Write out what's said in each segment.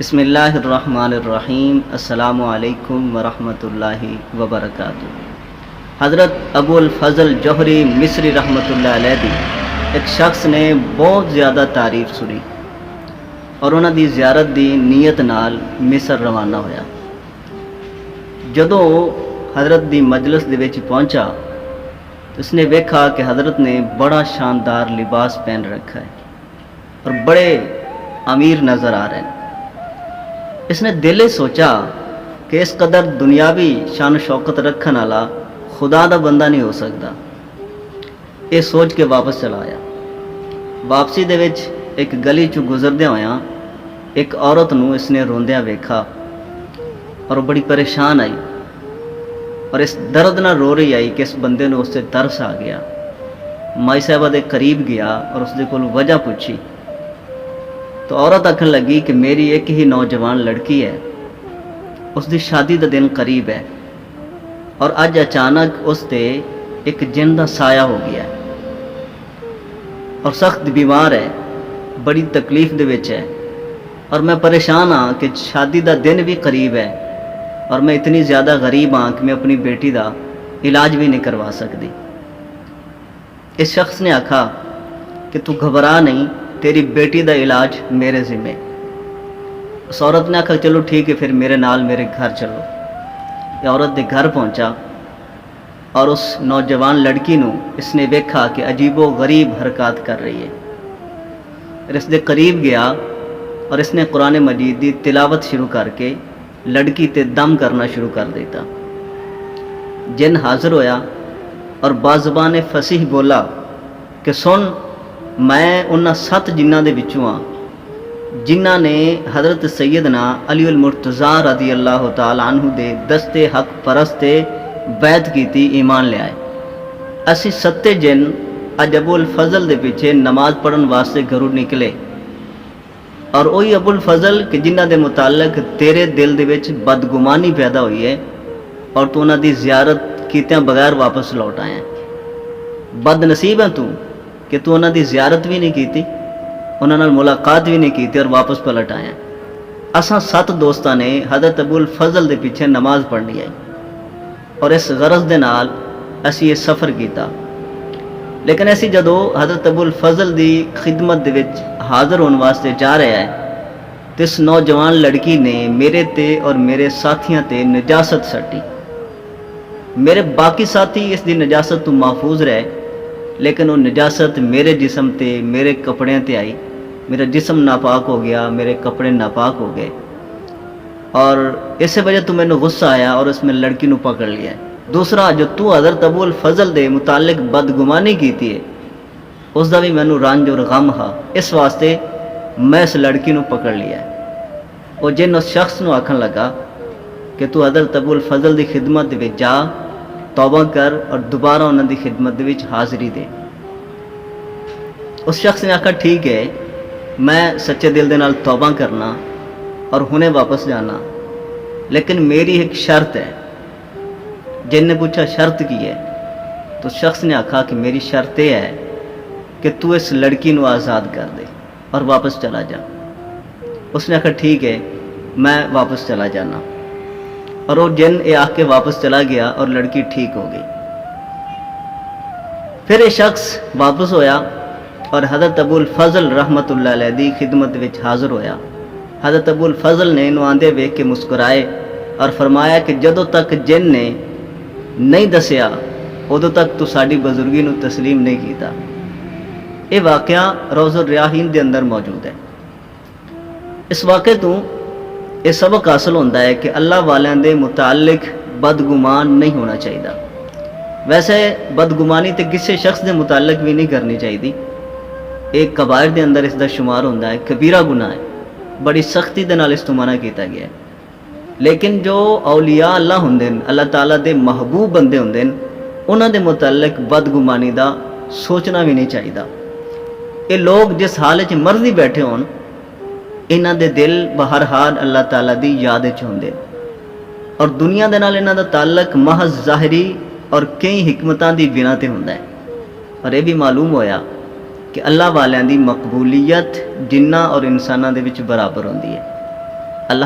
بسم اللہ الرحمن الرحیم۔ السلام علیکم ورحمۃ اللہ وبرکاتہ۔ حضرت ابو الفضل جوہری مصری رحمۃ اللہ علیہ دی ایک شخص نے بہت زیادہ تعریف سنی اور انہاں دی زیارت دی نیت نال مصر روانہ ہویا۔ جدوں حضرت دی مجلس دے وچ پہنچا تو اس نے ویکھا کہ حضرت نے بڑا شاندار لباس پہن رکھا ہے اور بڑے امیر نظر آ رہے ہیں۔ اس نے دل سوچا کہ اس قدر دنیاوی شان و شوکت رکھن والا خدا دا بندہ نہیں ہو سکتا۔ یہ سوچ کے واپس چلا آیا۔ واپسی دے وچ ایک گلی چوں گزردیا ہویا ایک عورت نو اس نے روندیا ویکھا اور بڑی پریشان آئی اور اس درد نہ رو رہی آئی کہ اس بندے نو اس سے ترس آ گیا۔ مائی صاحبہ دے قریب گیا اور اس دے کول وجہ پوچھی تو عورت آکھن لگی کہ میری ایک ہی نوجوان لڑکی ہے، اس دی شادی دا دن قریب ہے اور اج اچانک اس تے ایک جن دا سایہ ہو گیا ہے اور سخت بیمار ہے، بڑی تکلیف دے وچ ہے اور میں پریشان ہاں کہ شادی دا دن بھی قریب ہے اور میں اتنی زیادہ غریب ہاں کہ میں اپنی بیٹی دا علاج بھی نہیں کروا سکتی۔ اس شخص نے آکھا کہ تو گھبرا نہیں، تیری بیٹی دا علاج میرے ذمہ۔ اس عورت نے آکھا چلو ٹھیک ہے، پھر میرے نال میرے گھر چلو۔ یہ عورت دے گھر پہنچا اور اس نوجوان لڑکی نو اس نے ویکھا کہ عجیب و غریب حرکات کر رہی ہے۔ پھر اس دے قریب گیا اور اس نے قرآن مجید دی تلاوت شروع کر کے لڑکی تے دم کرنا شروع کر دیتا۔ جن حاضر ہویا اور بازبان فصیح بولا کہ سن، میں انہاں 7 جنہ دے وچوں ہاں جنہ نے حضرت سیدنا علی المرتضیٰ رضی اللہ تعالی عنہ دے دستے حق پرست تے بیعت کیتی، ایمان لے آئے۔ اسی 7 جن اج ابو الفضل دے پیچھے نماز پڑھن واسطے گھروں نکلے اور وہی ابو الفضل کہ جنہ دے متعلق تیرے دل دے وچ بدگمانی پیدا ہوئی ہے اور تو انہاں دی زیارت کیتیاں بغیر واپس لوٹ آیا ہے۔ بد نصیب ہے کہ تو انہاں دی زیارت بھی نہیں کیتی، انہاں نال ملاقات بھی نہیں کیتی اور واپس پلٹ آیا۔ اساں 7 دوستاں نے حضرت ابو الفضل دے پیچھے نماز پڑھنی آئی اور اس غرض دے نال اسی یہ سفر کیتا، لیکن اسی جدو حضرت ابو الفضل دی خدمت دے وچ حاضر ہونے واسطے جا رہا ہے تو اس نوجوان لڑکی نے میرے تے اور میرے ساتھیاں تے نجاست سٹی۔ میرے باقی ساتھی اس دی نجاست تو محفوظ رہے، لیکن وہ نجاست میرے جسم تے میرے کپڑے تے آئی، میرا جسم ناپاک ہو گیا، میرے کپڑے ناپاک ہو گئے اور اس وجہ تو میں نے غصہ آیا اور اس میں لڑکی نو پکڑ لیا ہے۔ دوسرا، جو تو حضرت ابو الفضل دے متعلق بدگمانی کیتی ہے اس دا بھی میں نے رنج اور غم ہا، اس واسطے میں اس لڑکی نو پکڑ لیا ہے۔ وہ جن اس شخص نو آکھن لگا کہ تو حضرت ابو الفضل دی خدمت دے وچ جا، توبہ کر اور دوبارہ انہاں دی خدمت دے وچ حاضری دے۔ اس شخص نے آکھا ٹھیک ہے، میں سچے دل دے نال توبہ کرنا اور ہنے واپس جانا، لیکن میری ایک شرط ہے۔ جن نے پوچھا شرط کی ہے تو شخص نے آکھا کہ میری شرط یہ ہے کہ تو اس لڑکی نو آزاد کر دے اور واپس چلا جا۔ اس نے آکھا ٹھیک ہے، میں واپس چلا جانا، اور وہ جن یہ آ کے واپس چلا گیا اور لڑکی ٹھیک ہو گئی۔ پھر یہ شخص واپس ہویا اور حضرت ابو الفضل رحمۃ اللہ علیہ دی خدمت وچ حاضر ہویا۔ حضرت ابو الفضل نے انہوں آندے ویکھ کے مسکرائے اور فرمایا کہ جدوں تک جن نے نہیں دسیا ادوں تک تو ساری بزرگی نو تسلیم نہیں کیتا۔ یہ واقعہ روض الریاحین دے اندر موجود ہے۔ اس واقعے تو یہ سبق حاصل ہوتا ہے کہ اللہ والیاں دے متعلق بدگمان نہیں ہونا چاہیے۔ ویسے بدگمانی تے کسی شخص دے متعلق بھی نہیں کرنی چاہیے، ایک کبائر دے اندر اس دا شمار ہوتا ہے، کبیرہ گناہ ہے، بڑی سختی دے نال اس تو منع کیتا گیا ہے۔ لیکن جو اولیاء اللہ ہوندے ہیں، اللہ تعالیٰ دے محبوب بندے ہوندے ہیں، انہاں دے متعلق بدگمانی دا سوچنا بھی نہیں چاہیے۔ یہ لوگ جس حال وچ مرضی بیٹھے ہون، انہاں دے دل بہر حال اللہ تعالیٰ دی یاد وچ ہوندے اور دنیا دے نال انہاں دا تعلق محض ظاہری اور کئی حکمتاں دی بنا تے ہوندا ہے۔ اور یہ بھی معلوم ہویا کہ اللہ والیاں دی مقبولیت جنہ اور انساناں دے وچ برابر ہوندی ہے۔ اللہ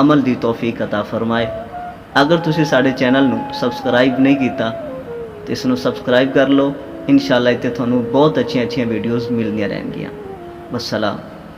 ਅਮਲ ਦੀ ਤੌਫੀਕ عطا ਫਰਮਾਏ। ਅਗਰ ਤੁਸੀਂ ਸਾਡੇ ਚੈਨਲ ਨੂੰ ਸਬਸਕ੍ਰਾਈਬ ਨਹੀਂ ਕੀਤਾ ਤੇ ਇਸ ਨੂੰ ਸਬਸਕ੍ਰਾਈਬ ਕਰ ਲਓ। ਇਨਸ਼ਾਅੱਲਾ ਇੱਥੇ ਤੁਹਾਨੂੰ ਬਹੁਤ ਅੱਛੀਆਂ ਵੀਡੀਓਜ਼ ਮਿਲਦੀਆਂ ਰਹਿਣਗੀਆਂ। ਵਸਲਾਮ।